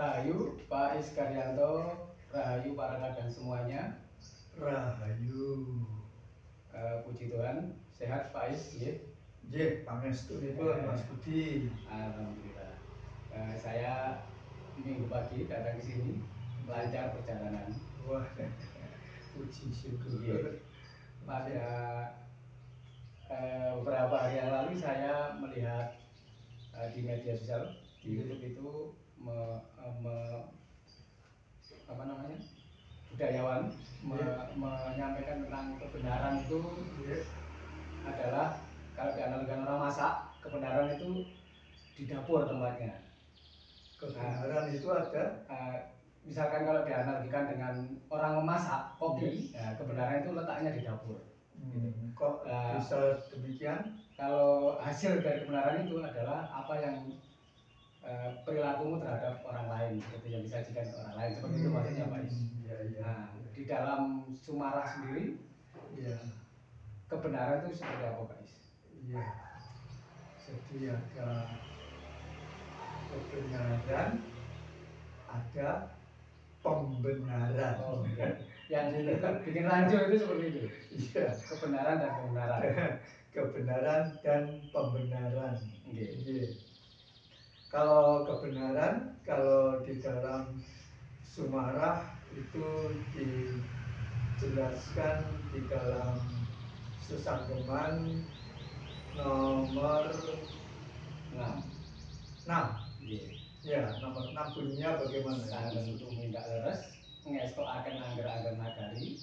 Rahayu Pak Iskaryanto, Rahayu para kadang semuanya. Rahayu. Puji Tuhan, sehat Pak Is, ya? Nggih, pangestunipun Mas Budi. Alhamdulillah. Saya minggu pagi datang ke sini, lancar perjalanan. Wah, puji syukur. Pada beberapa hari yang lalu saya melihat di media sosial, di YouTube itu budayawan menyampaikan tentang kebenaran itu adalah, kalau dianalogikan orang masak, kebenaran itu di dapur tempatnya. Kebenaran itu ada. Misalkan kalau dianalogikan dengan orang memasak kopi, kebenaran itu letaknya di dapur. Kok bisa demikian? Kalau hasil dari kebenaran itu adalah apa yang perilakumu terhadap orang lain, seperti yang disajikan ke orang lain, seperti itu maksudnya Pak Is. Nah, di dalam Sumarah sendiri, kebenaran itu seperti apa Pak Is? Iya. Jadi ada kebenaran, ada pembenaran. Oh, iya. Yang bikin rancu itu seperti itu. Iya. Kebenaran dan pembenaran. Kebenaran dan pembenaran. Okay. Kalau kebenaran, kalau di dalam Sumarah itu dijelaskan di dalam Sesanggeman nomor 6. Yeah. Ya, nomor 6 bunyinya bagaimana? Sanggen tumindak leres, ngestokaken angger-angger nagari,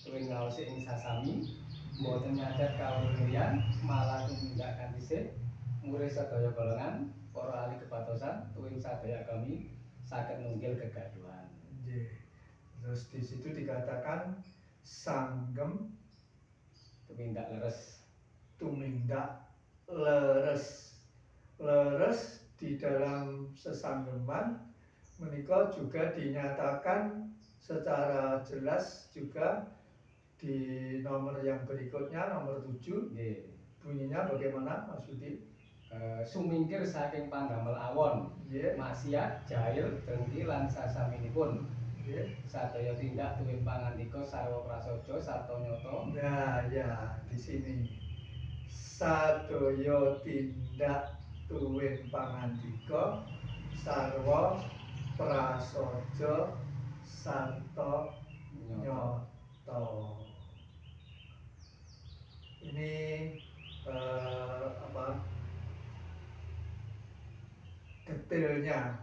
tuwin ngaosi ing sasami, mboten nyadat kawulyan, malah tumindak kanthi sih, murid sadaya golongan, para ahli kepatosan, tuwin sadaya kami saged nunggil kegaduhan. Terus di situ dikatakan sanggem tumindak leres. Tumindak leres. Leres di dalam sesanggeman menika juga dinyatakan secara jelas juga di nomor yang berikutnya, nomor 7. Bunyinya bagaimana Mas Budi? Sumingkir saking pandamel awon, maksiat, jahil, dengki lan sasaminipun. Sadaya tindak tuwin pangandika sarwa prasaja sarta nyata. Nah, ya di sini. Sadaya tindak tuwin pangandika sarwa prasaja sarta nyata. Ini detailnya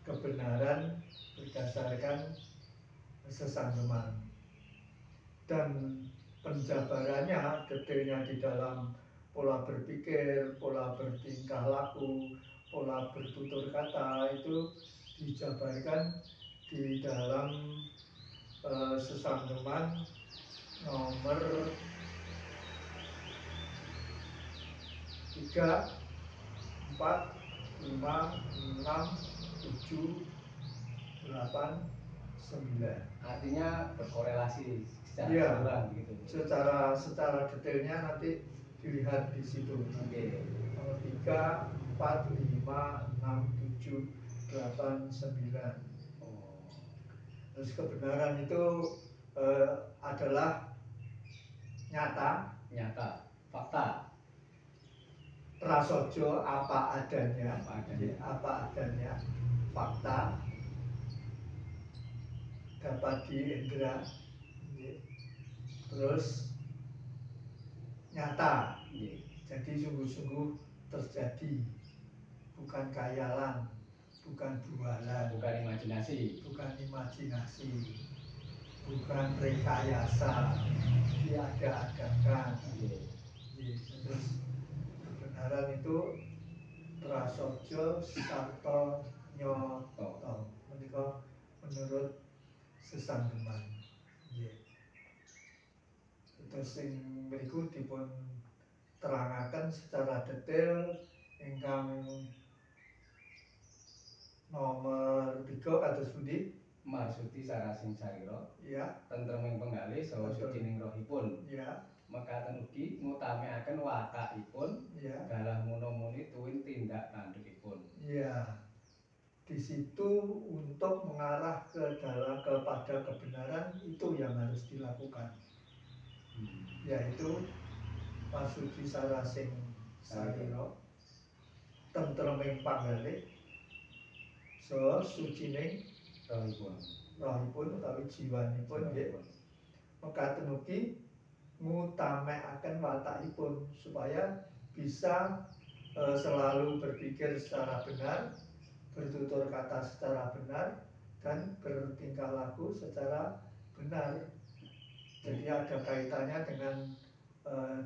kebenaran berdasarkan sesanggeman, dan penjabarannya detailnya di dalam pola berpikir, pola bertingkah laku, pola bertutur kata itu dijabarkan di dalam sesanggeman nomor 3, 4, 5, 6, 7, 8, 9. Artinya berkorelasi secara keseluruhan gitu. Secara detailnya nanti dilihat di situ. Nomor 3, 4, 5, 6, 7, 8, 9. Terus kebenaran itu adalah nyata, fakta. Prasojo apa adanya, fakta, dapat diindra, terus nyata, jadi sungguh-sungguh terjadi, bukan khayalan, bukan bualan, bukan imajinasi, bukan rekayasa, diada-adakan. Terus kebenaran itu prasaja sarta nyata, menika menurut sesanggeman. Terus sing mriku dipun terangaken secara detail ingkang nomor 3 kados pundi? Marsuti sarasing sarira, ya, tentreming penggalih saha sucining rohipun. Ya. Mekaten ugi ngutamekaken watakipun, ya, dalah muna-muni tuwin tindak tandukipun. Ya. di situ untuk mengarah kepada kebenaran itu yang harus dilakukan, yaitu pasuci sarasing sarira tentreming panggalih so sucining rohipun utawi jiwanipun nggih mekaten ugi ngutamekaken watakipun supaya bisa selalu berpikir secara benar, bertutur kata secara benar, dan bertingkah laku secara benar. Jadi ada kaitannya dengan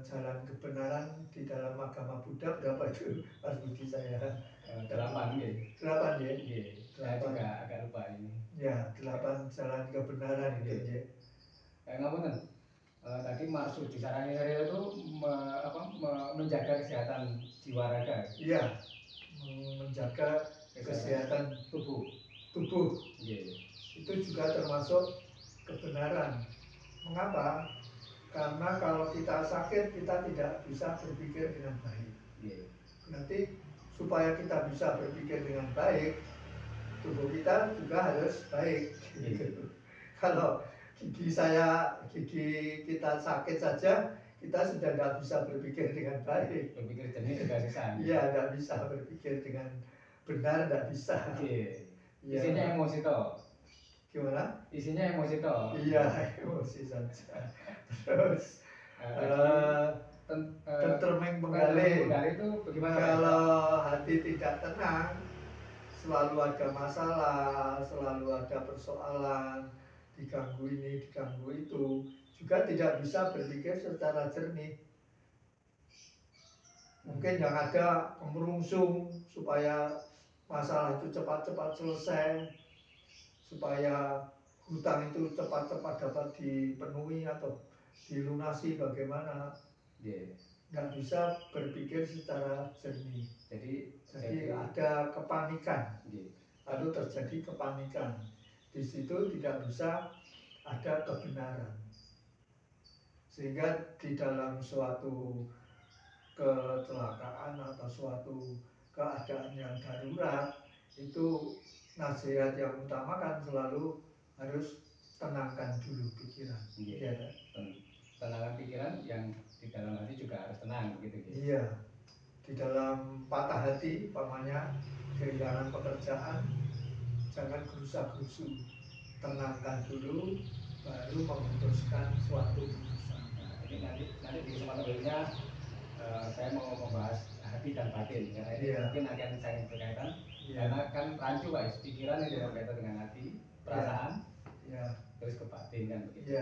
jalan kebenaran di dalam agama Buddha. Berapa itu Mas Budi saya? 8 nggih. 8 ya? Nggih. Saya juga agak lupa ini. Ya, 8 jalan kebenaran itu ya. Ngapunten. Tadi maksud di sarana itu menjaga kesehatan jiwa raga. Iya, menjaga kesehatan tubuh. Itu juga termasuk kebenaran. Mengapa? Karena kalau kita sakit kita tidak bisa berpikir dengan baik. Berarti supaya kita bisa berpikir dengan baik, tubuh kita juga harus baik. Kalau gigi kita sakit saja, kita sudah tidak bisa berpikir dengan baik. Berpikir jernih juga susah. Iya, tidak bisa berpikir dengan benar, tidak bisa. Isinya emosi toh. Gimana? Isinya emosi toh. Iya, emosi saja. Terus tentreming penggalih itu bagaimana? Kalau hati tidak tenang, selalu ada masalah, selalu ada persoalan, diganggu ini, diganggu itu, juga tidak bisa berpikir secara jernih. Mungkin yang ada kemerungsung supaya masalah itu cepat-cepat selesai, supaya hutang itu cepat-cepat dapat dipenuhi atau dilunasi bagaimana. Nggak bisa berpikir secara jernih. Jadi ada kepanikan, lalu terjadi kepanikan. Di situ tidak bisa ada kebenaran, sehingga di dalam suatu kecelakaan atau suatu keadaan yang darurat itu nasihat yang utama kan selalu harus tenangkan dulu pikiran. Tenangkan pikiran yang di dalam hati juga harus tenang gitu. Iya, di dalam patah hati, umpamanya kehilangan pekerjaan, jangan gerusa-gerusu, tenangkan dulu, baru memutuskan suatu keputusan. Ini nanti di kesempatan berikutnya saya mau membahas hati dan batin, karena ini mungkin akan sangat berkaitan. Karena kan rancu guys, pikiran itu berkaitan dengan hati, perasaan, terus ke batin kan begitu.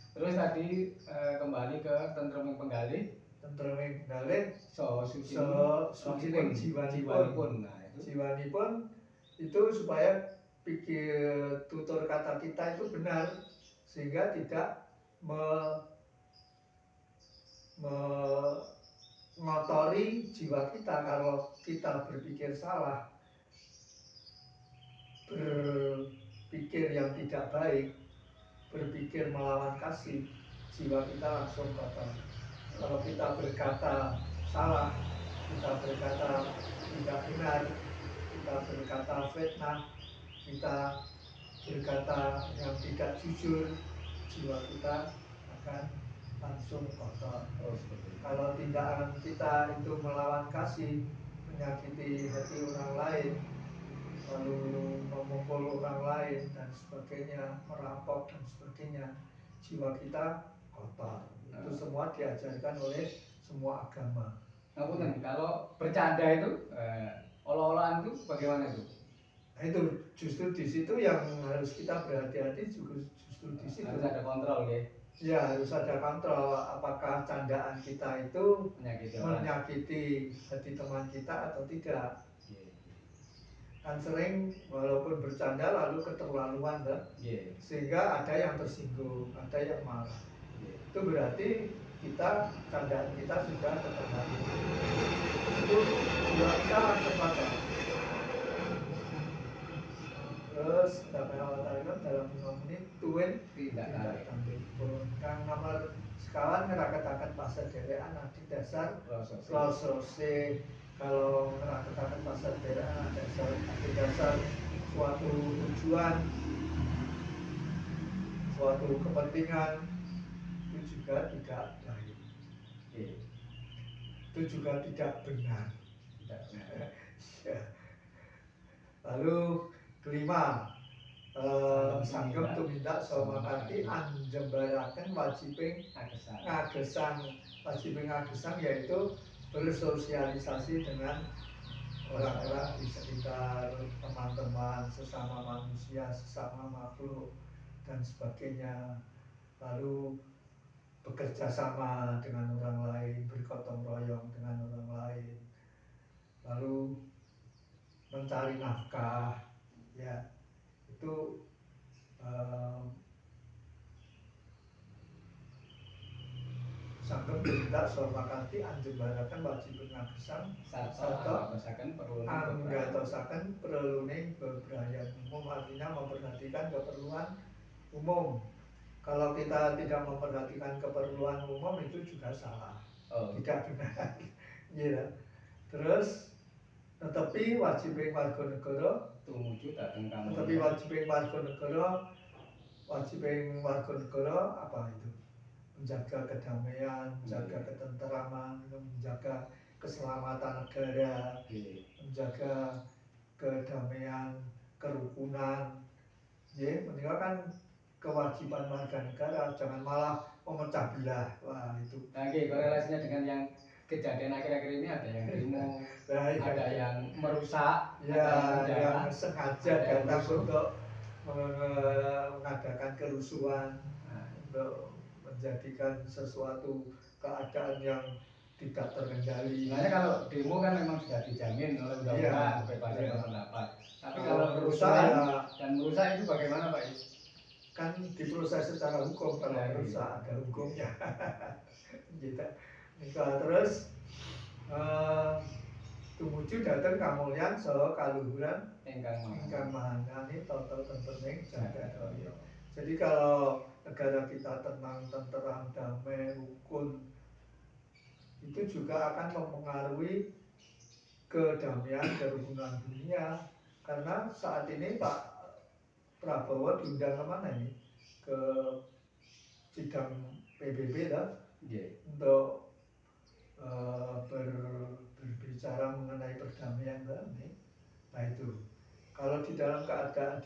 Terus tadi kembali ke tentreming penggalih. Tentreming penggalih, sucining jiwanipun. Nah, jiwanipun itu supaya pikir tutur kata kita itu benar, sehingga tidak mengotori jiwa kita. Kalau kita berpikir salah, berpikir yang tidak baik, berpikir melawan kasih, jiwa kita langsung kotor. Kalau kita berkata salah, kita berkata tidak benar, kita berkata fitnah, kita berkata yang tidak jujur, jiwa kita akan langsung kotor. Kalau tindakan kita itu melawan kasih, menyakiti hati orang lain, lalu memukul orang lain dan sebagainya, merampok dan sebagainya, jiwa kita kotor. Itu semua diajarkan oleh semua agama. Kalau bercanda itu, olah-olahan itu bagaimana itu? Nah, itu justru di situ yang harus kita berhati-hati, justru di situ. Harus ada kontrol ya. Ya, harus ada kontrol. Apakah candaan kita itu menyakiti hati teman kita atau tidak? Kan sering walaupun bercanda lalu keterlaluan kan? Sehingga ada yang tersinggung, ada yang marah. Itu berarti candaan kita sudah keterlaluan. Itu jiwa kita langsung kotor. Terus dapat awal dalam 5 menit tuwin tidak tampil. Kang nomor sekawan ngeraketaken pasar dewean adi dasar losose kalau merakitakan pasar daerah ada dasar suatu tujuan, suatu kepentingan, itu juga tidak baik. Itu juga tidak benar. Ya. Lalu kelima, sanggem tumindak somakati anjembaraken wajibing ngagesang. Wajibing ngagesang yaitu bersosialisasi dengan orang-orang di sekitar, teman-teman, sesama manusia, sesama makhluk dan sebagainya. Lalu bekerja sama dengan orang lain, bergotong royong dengan orang lain, lalu mencari nafkah, ya itu sanggem tumindak sormakati anjembaraken wajibing ngagesang sarta anggatosaken perlune bebrayan umum, artinya memperhatikan keperluan umum. Kalau kita tidak memperhatikan keperluan umum itu juga salah, tidak benar. Ya. Terus tetapi wajibing warga negara tumuju dhateng tetapi wajibing warga negara apa itu? Menjaga kedamaian, menjaga ketenteraman, menjaga keselamatan negara, menjaga kedamaian, kerukunan. Ya, meninggalkan kewajiban warga negara, jangan malah memecah belah. Wah, itu. Nah, korelasinya dengan yang kejadian akhir-akhir ini, ada yang demo, ada yang merusak, ya, yang sengaja datang untuk mengadakan kerusuhan, untuk menjadikan sesuatu keadaan yang tidak terkendali. Sebenarnya kalau demo kan memang sudah dijamin oleh undang-undang kebebasan berpendapat. Tapi kalau merusak dan merusak itu bagaimana, Pak? Kan diproses secara hukum, kalau merusak ada hukumnya. Gitu. Terus tumuju dhateng kamulyan saha kaluhuran ingkang mahanani tata tentreming jagat raya. Jadi kalau negara kita tenang, tenteram, damai, rukun, itu juga akan mempengaruhi kedamaian kerukunan dunia. Karena saat ini Pak Prabowo diundang kemana ini? Ke sidang PBB lah, untuk berbicara mengenai perdamaian kan? Nah itu, kalau di dalam keadaan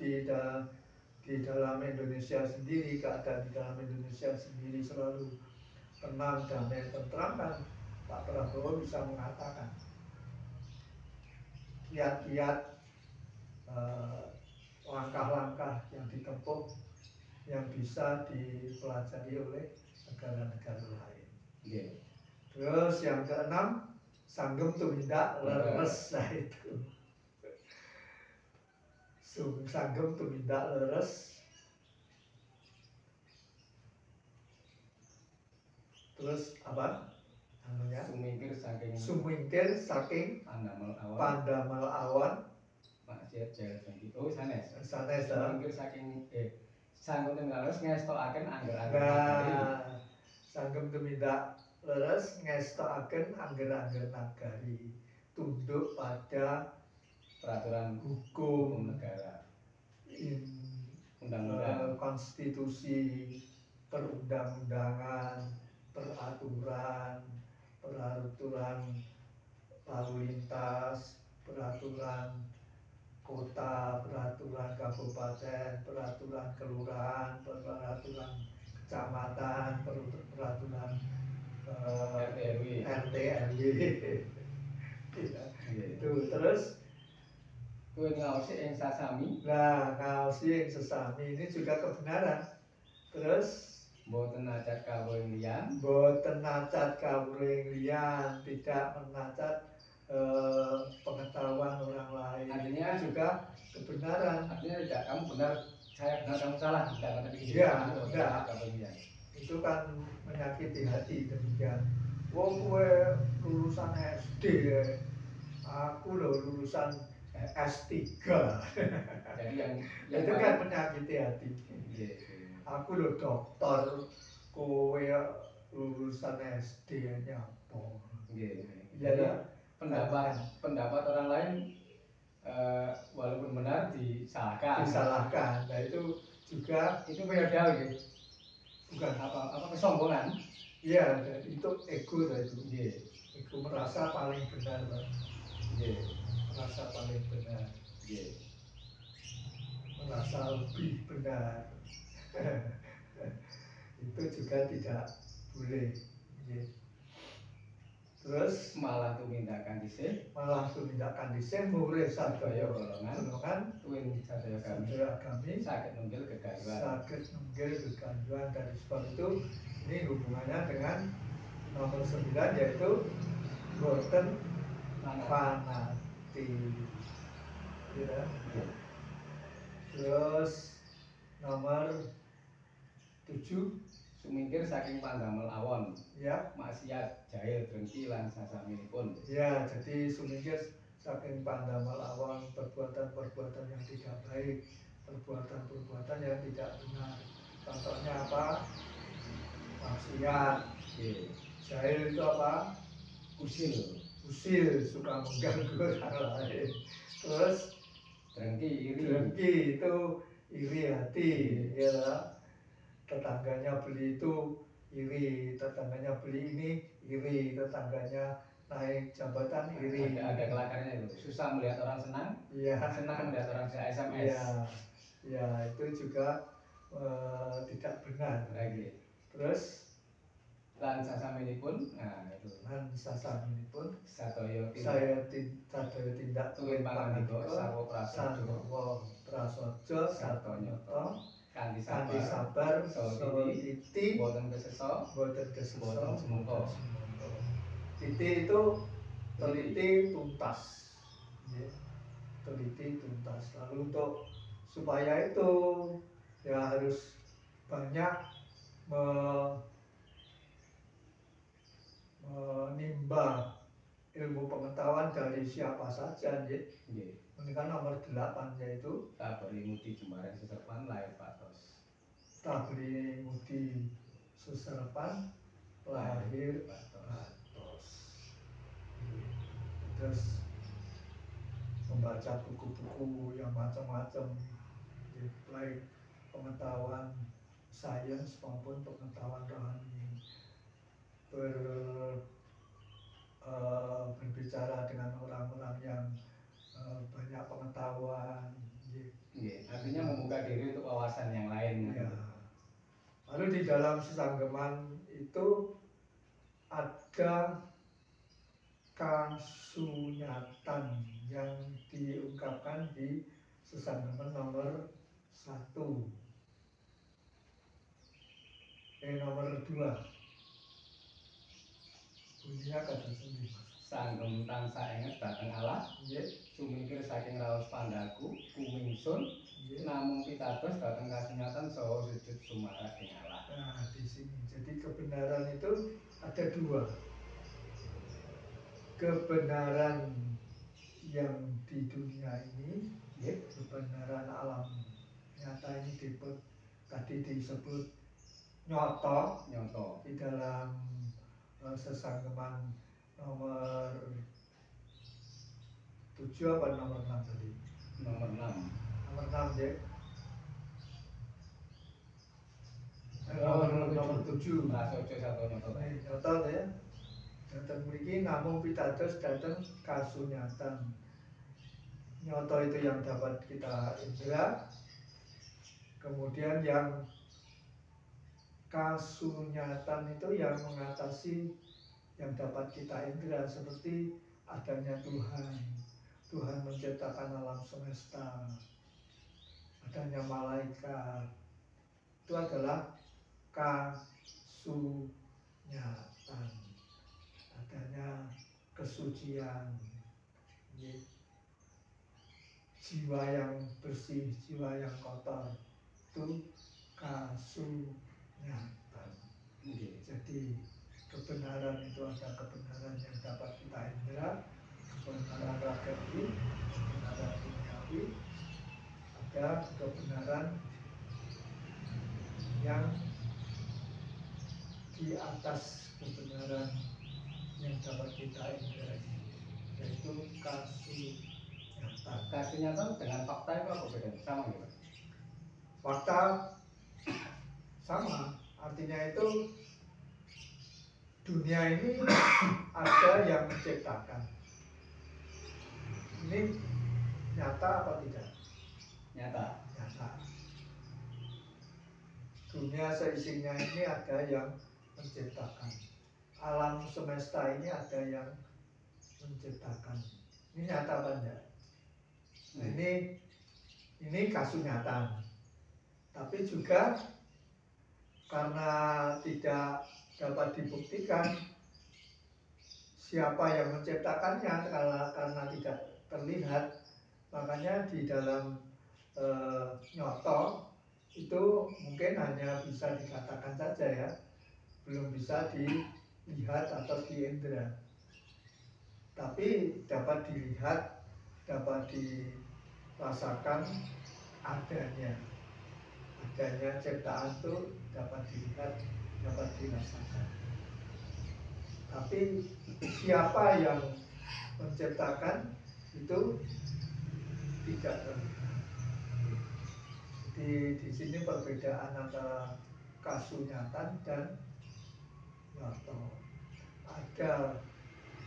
di dalam Indonesia sendiri, keadaan di dalam Indonesia sendiri selalu tenang, damai, tentram, kan Pak Prabowo bisa mengatakan kiat-kiat langkah-langkah yang ditempuh yang bisa dipelajari oleh negara-negara lain. Terus yang keenam, sanggem tumindak leres. Nah itu, sanggem tumindak leres. Terus apa? Sumingkir saking pandamel awan. Sanes sumingkir saking sanggem tumindak leres ngestokaken angger-angger. Nah, sanggem tumindak leres ngestokaken angger-angger nagari, tunduk pada peraturan hukum negara, undang-undang, konstitusi, perundang-undangan, peraturan lalu lintas, peraturan kota, peraturan kabupaten, peraturan kelurahan, peraturan kecamatan, peraturan RT RW. Itu terus ngaosi ing sasami. Nah, ngaosi ing sesami ini juga kebenaran. Terus boten nacat kawruh liyan, tidak menacat pengetahuan orang lain. Artinya juga kebenaran. Artinya tidak kamu benar, saya benar, kamu salah, tidak ada begitu. Ya, enggak. Itu kan menyakiti hati demikian. Wong kowe lulusan SD, aku loh lulusan S3. Jadi yang itu kan menyakiti hati. Aku loh dokter, kowe lulusan SD nyapa. Jadi pendapat orang lain walaupun benar disalahkan. Nah itu juga itu feodal gitu. Bukan apa kesombongan. Iya, itu ego itu. Yeah. Ego merasa paling benar, Pak. Yeah. Merasa paling benar. Yeah. Merasa lebih benar. Itu juga tidak boleh. Yeah. Terus malah tumindakan dhisik murid sadaya golongan tuwin sadaya kami saged nunggil gegayuhan. Dari sebab itu ini hubungannya dengan nomor 9 yaitu boten fanatik. Ya. Terus nomor 7 sumingkir saking pandamel awon. Ya, maksiat, jahil, drengki lan sasaminipun. Ya, jadi sumingkir saking pandamel awon, perbuatan-perbuatan yang tidak baik, perbuatan-perbuatan yang tidak benar. Contohnya apa? Maksiat. Jahil itu apa? Usil, suka mengganggu orang lain. Terus drengki itu iri hati, ya. Tetangganya beli itu iri, tetangganya beli ini iri, tetangganya naik jabatan iri. Ada kelakarnya itu. Susah melihat orang senang, ya. Senang melihat orang SMS. Ya, itu juga tidak benar. Lagi. Terus lan sasaminipun, itu. Lan sasaminipun sadaya tindak tuwin pangandika sarwa prasaja sarta nyata kanthi sabar saha titi boten kesesa boten semengko. Titi itu teliti tuntas. Teliti tuntas. Lalu untuk supaya itu ya harus banyak menimba ilmu pengetahuan dari siapa saja. Ini kan nomor 8 yaitu Tabri Mudi Jembarang Seserpan lahir patos. Tabri Mudi Seserpan lahir patos. Terus membaca buku-buku yang macam-macam, baik pengetahuan sains maupun pengetahuan rohani. Berbicara dengan orang-orang yang banyak pengetahuan. Artinya membuka diri untuk wawasan yang lain. Ya. Lalu di dalam sesanggeman itu ada kasunyatan yang diungkapkan di sesanggeman nomor 1. Nomor 2. Bunyinya kata sendiri. Sanggem tansah inget dhateng Allah, sumingkir saking raos pandaku kumingsun, namung pitados dhateng kasunyatan saha sujud sumarak ing Allah. Nah, di sini. Jadi kebenaran itu ada 2. Kebenaran yang di dunia ini, kebenaran alam nyata ini tadi disebut nyoto di dalam sesanggeman nomor 7 apa nomor 6 tadi? Nomor 6. Nomor 6 ya. Nomor 7. Prasaja sarta nyata. Nyata ya. Datang mriki namung pitados datang kasunyatan. Nyata itu yang dapat kita indra. Kemudian yang kasunyatan itu yang mengatasi yang dapat kita indra, seperti adanya Tuhan menciptakan alam semesta, adanya malaikat, itu adalah kasunyatan, adanya kesucian, jiwa yang bersih, jiwa yang kotor, itu kasunyatan. Jadi kebenaran itu ada kebenaran yang dapat kita indra, kebenaran rohani, kebenaran duniawi, ada kebenaran yang di atas kebenaran yang dapat kita indra. yaitu kasu nyata. Kasu nyata dengan fakta itu apa bedanya? Sama gitu? Fakta sama, artinya itu dunia ini ada yang menciptakan. Ini nyata apa tidak? Nyata. Nyata. Dunia seisinya ini ada yang menciptakan. Alam semesta ini ada yang menciptakan. Ini nyata apa enggak? Nah, ini kasus nyata. Tapi juga karena tidak dapat dibuktikan siapa yang menciptakannya karena tidak terlihat, makanya di dalam nyoto itu mungkin hanya bisa dikatakan saja ya, belum bisa dilihat atau diindra. Tapi dapat dilihat, dapat dirasakan adanya ciptaan itu dapat dilihat, dapat dirasakan. Tapi siapa yang menciptakan itu tidak terlihat. Di sini perbedaan antara kasunyatan dan nyoto. Ada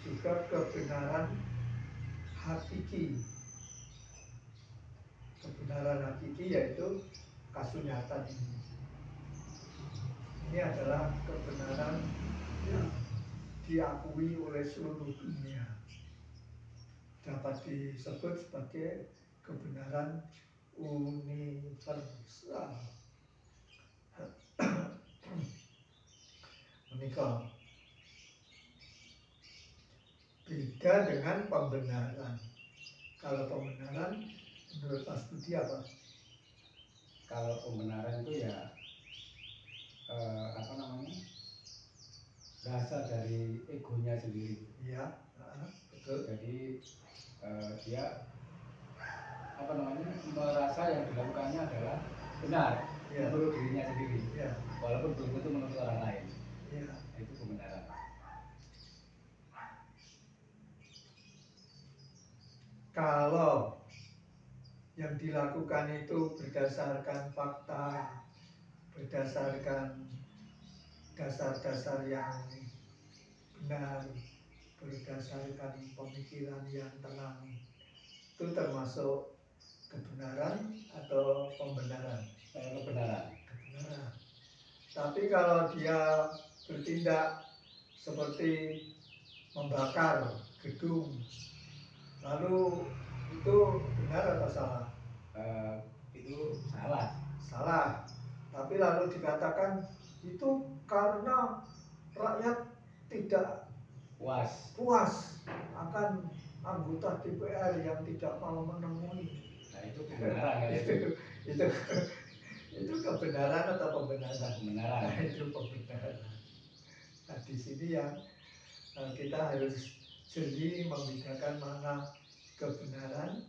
juga kebenaran hakiki. Kebenaran hakiki yaitu kasunyatan ini. Ini adalah kebenaran yang diakui oleh seluruh dunia. Dapat disebut sebagai kebenaran universal. Menikah beda dengan pembenaran. Kalau pembenaran menurut Mas Budi apa? Kalau pembenaran itu ya apa namanya, dasar dari egonya sendiri. Iya, betul. Jadi dia apa namanya, merasa yang dilakukannya adalah benar Ya. menurut dirinya sendiri, Ya. walaupun belum tentu menurut orang lain. Ya. Itu kebenaran. Kalau yang dilakukan itu berdasarkan fakta, berdasarkan dasar-dasar yang benar, berdasarkan pemikiran yang tenang, itu termasuk kebenaran atau pembenaran? Kebenaran. Kebenaran. Tapi kalau dia bertindak seperti membakar gedung, lalu itu benar atau salah? Itu salah. Salah. Tapi lalu dikatakan itu karena rakyat tidak puas akan anggota DPR yang tidak mau menemui. Nah, itu kebenaran kan? Itu kebenaran atau pembenaran? Kebenaran. Nah, itu pembenaran. Nah, di sini yang kita harus jeli membedakan mana kebenaran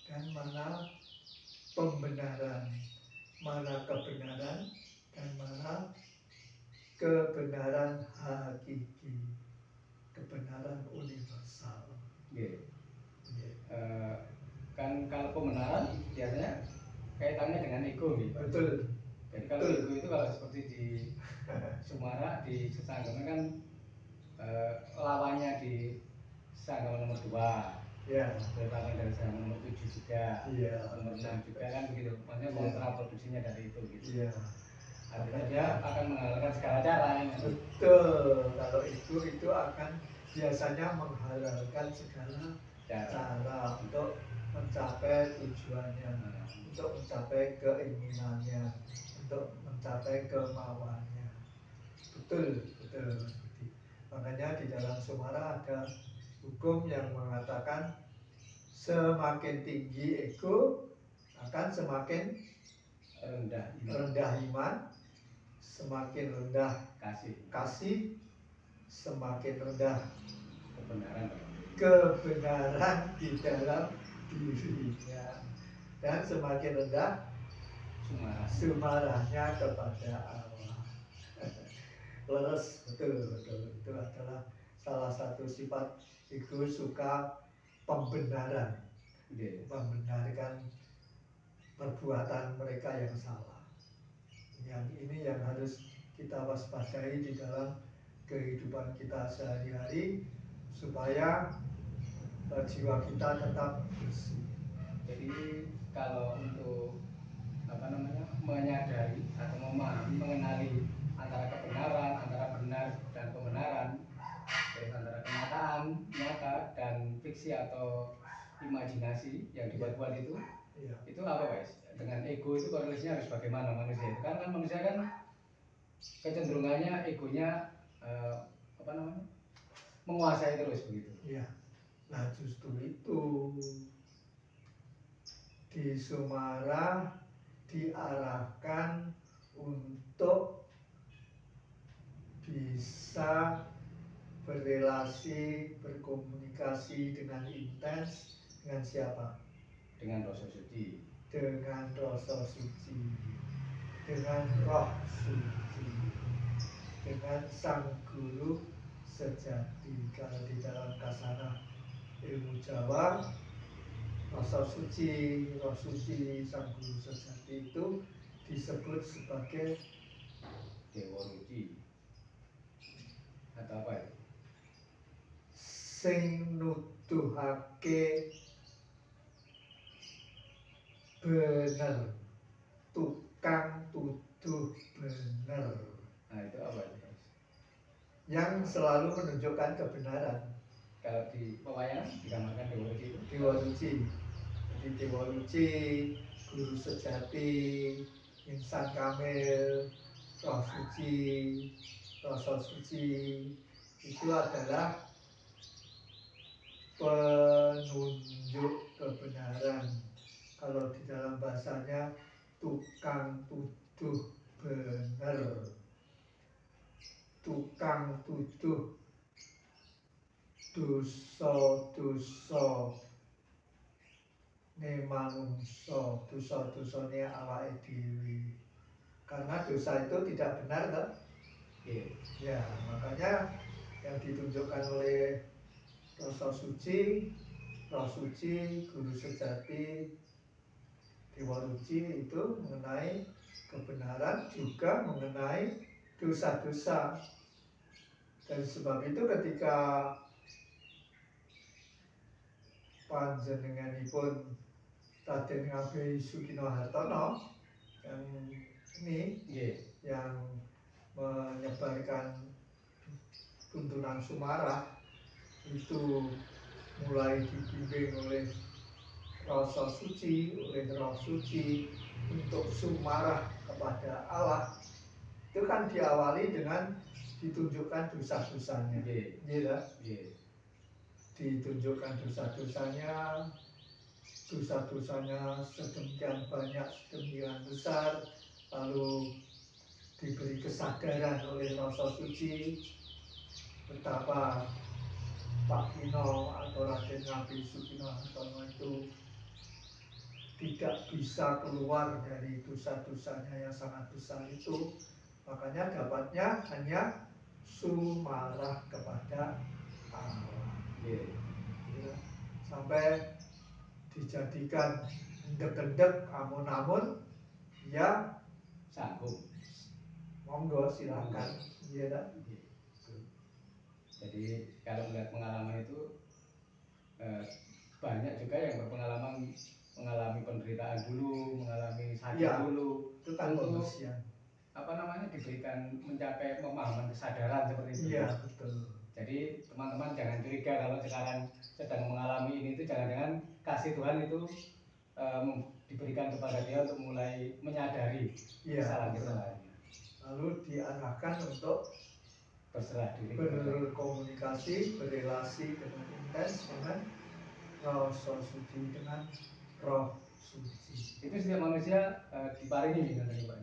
dan mana pembenaran, mana kebenaran dan mana kebenaran hakiki, kebenaran universal. Yeah. Kan kalau pembenaran biasanya kaitannya dengan ego gitu. Betul. Jadi kalau ego itu kalau seperti di Sumara di Sesanggaman kan lawannya di Sesanggaman nomor 2. Ya. Lawan dari Sesanggaman nomor 7 juga. Iya. Nomor 6 juga kan begitu. Maksudnya kontraproduksinya dari itu gitu. Iya. Artinya dia akan menghalalkan segala cara. Betul. Kalau itu akan biasanya menghalalkan segala cara untuk mencapai tujuannya, untuk mencapai keinginannya, untuk mencapai kemauannya. Betul. Makanya di dalam Sumara ada hukum yang mengatakan semakin tinggi ego akan semakin rendah iman, semakin rendah kasih, semakin rendah kebenaran di dalam dirinya, dan semakin rendah sumaranya kepada Allah. Leres, betul. Itu adalah salah satu sifat ego suka pembenaran, Nggih. membenarkan perbuatan mereka yang salah. Yang ini yang harus kita waspadai di dalam kehidupan kita sehari-hari supaya jiwa kita tetap bersih. Jadi kalau untuk apa namanya menyadari atau memahami mengenali antara kebenaran, antara benar dan pembenaran, terus antara kenyataan nyata dan fiksi atau imajinasi yang dibuat-buat Iya. itu apa guys? Dengan ego itu korelasinya harus bagaimana manusia itu kan manusia kan kecenderungannya egonya apa namanya menguasai terus begitu. Iya. Nah justru itu di Sumara diarahkan untuk bisa berrelasi, berkomunikasi dengan intens dengan siapa? Dengan rasa suci. Dengan rasa suci, dengan roh suci, dengan sang guru sejati. Kalau di dalam kasana ilmu Jawa, rasa suci, roh suci, sang guru sejati itu disebut sebagai Dewa Ruci atau apa itu? sing nuduhake bener, tukang tuduh bener, Nah itu apa itu guys? yang selalu menunjukkan kebenaran. Kalau di pewayangan digambarkan Dewa Ruci itu Dewa suci, jadi Dewa suci, guru sejati, insan kamil, roh suci, rasa suci itu adalah penunjuk kebenaran. Kalau di dalam bahasanya tukang tuduh bener, tukang tuduh dosa-dosa ne manungsa, dosa-dosane awake dhewe. Karena dosa itu tidak benar kan? Iya. Ya, makanya yang ditunjukkan oleh rasa suci, roh suci, guru sejati, Dewa Ruci itu mengenai kebenaran juga mengenai dosa-dosa. Dan sebab itu ketika panjenenganipun Raden Ngabei Sukino Hartono yang ini Iya. yang menyebarkan tuntunan Sumara itu mulai dibimbing oleh rasa suci, oleh roh suci untuk sumarah kepada Allah. Itu kan diawali dengan ditunjukkan dosa-dosanya. Iya. Ditunjukkan dosa-dosanya, dosa-dosanya sedemikian banyak, sedemikian besar, lalu diberi kesadaran oleh rasa suci betapa Pak Kino atau Raden Ngabei Sukino Hartono itu tidak bisa keluar dari dosa-dosanya yang sangat besar itu, makanya dapatnya hanya sumarah kepada Allah. Iya. Ya, sampai dijadikan endek-endek, amun-amun, ya Sanggup. monggo silakan. Iya dah. Jadi kalau melihat pengalaman itu banyak juga yang berpengalaman mengalami penderitaan dulu, mengalami sakit Iya, dulu, itu kan untuk pembersihan. apa namanya diberikan mencapai pemahaman kesadaran seperti itu. Iya, betul. Jadi teman-teman jangan curiga kalau sekarang sedang mengalami ini itu jangan-jangan kasih Tuhan itu diberikan kepada dia untuk mulai menyadari kesalahan-kesalahannya. Lalu diarahkan untuk Berserah diri. berkomunikasi, berrelasi dengan intens dengan rasa suci, dengan roh suci. Itu setiap manusia diparingi dengan Pak.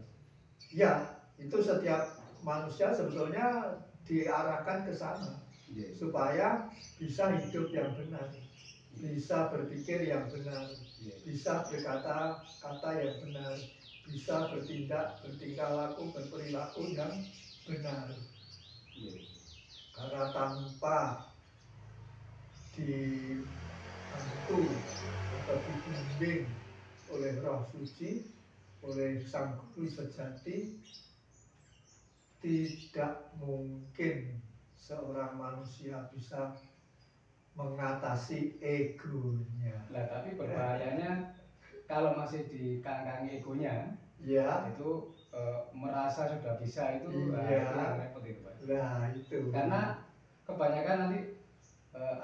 Ya, itu setiap manusia sebetulnya diarahkan ke sana supaya bisa hidup yang benar, bisa berpikir yang benar, bisa berkata kata yang benar, bisa bertindak, bertingkah laku, berperilaku yang benar. Karena tanpa dibantu atau dibimbing oleh Roh Suci, oleh Sang Guru sejati, tidak mungkin seorang manusia bisa mengatasi egonya. Lah tapi berbahayanya kalau masih dikangkangi egonya, Ya, itu merasa sudah bisa itu, Iya. itu yang repot itu Pak. nah itu. Karena kebanyakan nanti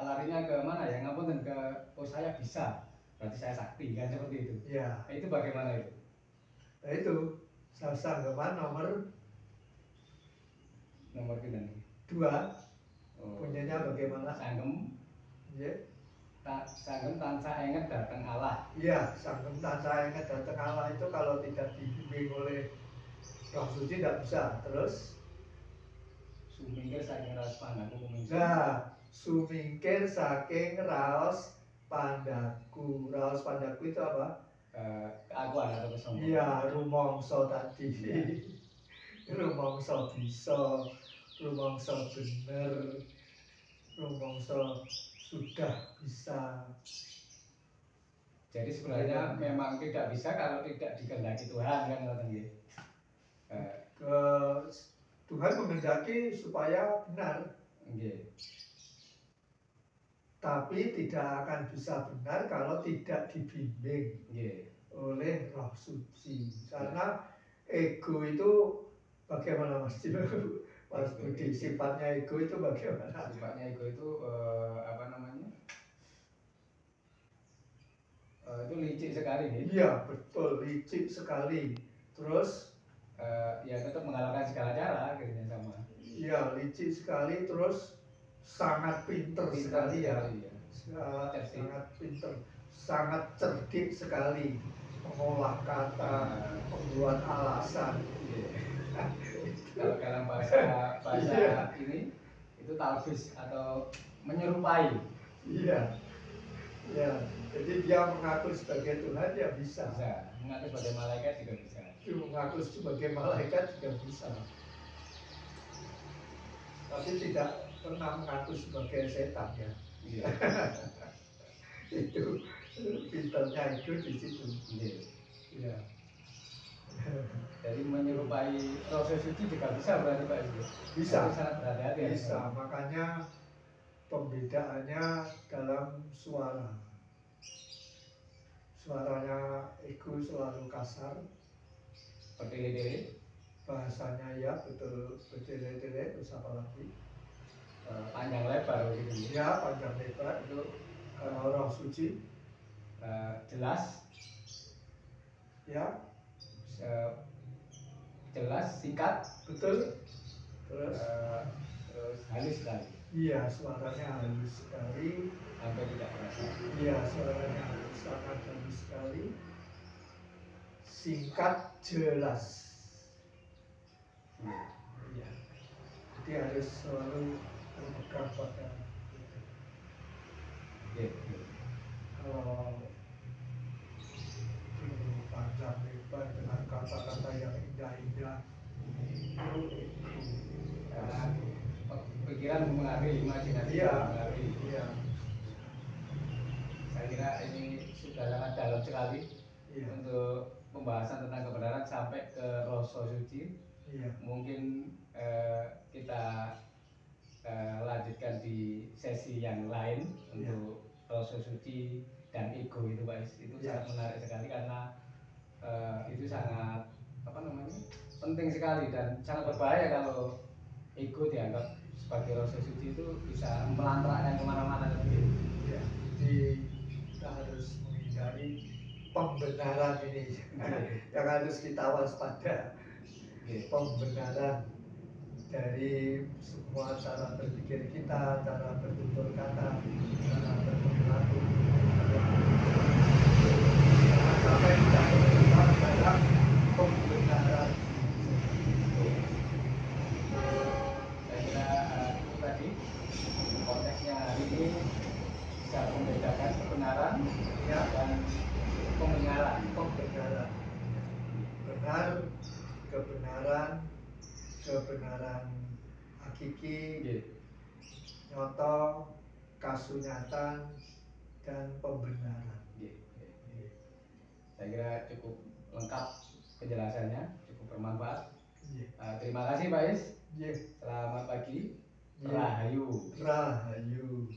larinya ke mana ya, ngapunten ke oh saya bisa, berarti saya sakti kan seperti itu. Ya, Nah, itu bagaimana itu? nah itu sanggapan nomor Nomor kita nih. 2 Oh, punyanya bagaimana? sanggem Ya, sanggem tansah enget datang Allah. iya, sanggem tansah ingat datang Allah itu kalau tidak dibimbing oleh Roh Suci tidak bisa. Terus, Sumingkir saking ras pandangku kumingsun. nah, sumingkir saking raos pandaku. Raos pandaku itu apa? Keakuan atau kesombongan. Iya, rumongso tadi. Iya. Rumongso bisa, rumongso bener, rumongso sudah bisa. Jadi sebenarnya memang tidak bisa kalau tidak dikehendaki Tuhan kan ngoten nggih. Ke Tuhan menghendaki supaya benar, Nggih. tapi tidak akan bisa benar kalau tidak dibimbing Nggih. oleh Roh Suci. Karena ego itu bagaimana Mas Cino? Mas Budi, sifatnya ego itu bagaimana? Sifatnya ego itu apa namanya? Itu licik sekali nih. Iya, betul, licik sekali. Terus, Ya tetap mengalahkan segala cara akhirnya sama. iya, licik sekali, terus sangat pinter sekali ya. Ya. Sangat pinter, sangat cerdik sekali, mengolah kata, membuat alasan. Kalau dalam bahasa Iya. ini itu talbis atau menyerupai. Iya, ya. Jadi dia mengaku sebagai Tuhan ya bisa. Bisa. Mengaku sebagai malaikat juga bisa. Dia mengaku sebagai malaikat juga bisa. Tapi tidak pernah mengaku sebagai setan ya. Iya. Itu pinternya itu di situ. Iya. Iya. Jadi menyerupai proses suci juga bisa berarti Pak Ibu. Bisa. Tapi sangat berhati-hati ya. Bisa, makanya pembedaannya dalam suara. Suaranya ego selalu kasar, Bertele-tele, bahasanya ya betul bertele-tele, terus apa lagi? panjang lebar gitu. Ya panjang lebar itu Roh Suci, Jelas, ya jelas, singkat, betul. Terus, terus halus sekali, iya suaranya halus sekali, sampai tidak terasa. iya suaranya halus, sangat halus sekali, singkat, jelas. Iya. Jadi harus selalu berpegang pada itu. Iya. Kalau panjang lebar dengan kata-kata yang indah-indah itu ego. Karena pikiran mempengaruhi, imajinasi Iya. mempengaruhi. Iya. Saya kira ini sudah sangat dalam sekali Iya. untuk pembahasan tentang kebenaran sampai ke rasa suci. Iya. Mungkin kita lanjutkan di sesi yang lain untuk rasa suci dan ego itu Pak Is. Itu sangat menarik sekali karena itu sangat apa namanya penting sekali dan sangat berbahaya kalau ego dianggap sebagai rasa suci itu bisa melantrakkan kemana-mana seperti itu. Ya, jadi kita harus menghindari pembenaran ini yang harus kita waspada. Pembenaran dari semua cara berpikir kita, cara bertutur kata, cara berperilaku. Jangan sampai kita terjebak dalam pembenaran. Saya kira itu tadi konteksnya hari ini bisa membedakan kebenaran Ya, dan pembenaran. pembenaran. Benar, kebenaran, kebenaran hakiki, Nggih. nyoto kasunyatan dan pembenaran. Nggih, nggih, nggih. Saya kira cukup lengkap penjelasannya, cukup bermanfaat. Nggih. Terima kasih Pak Is. Nggih. Selamat pagi. Nggih. Rahayu. Rahayu.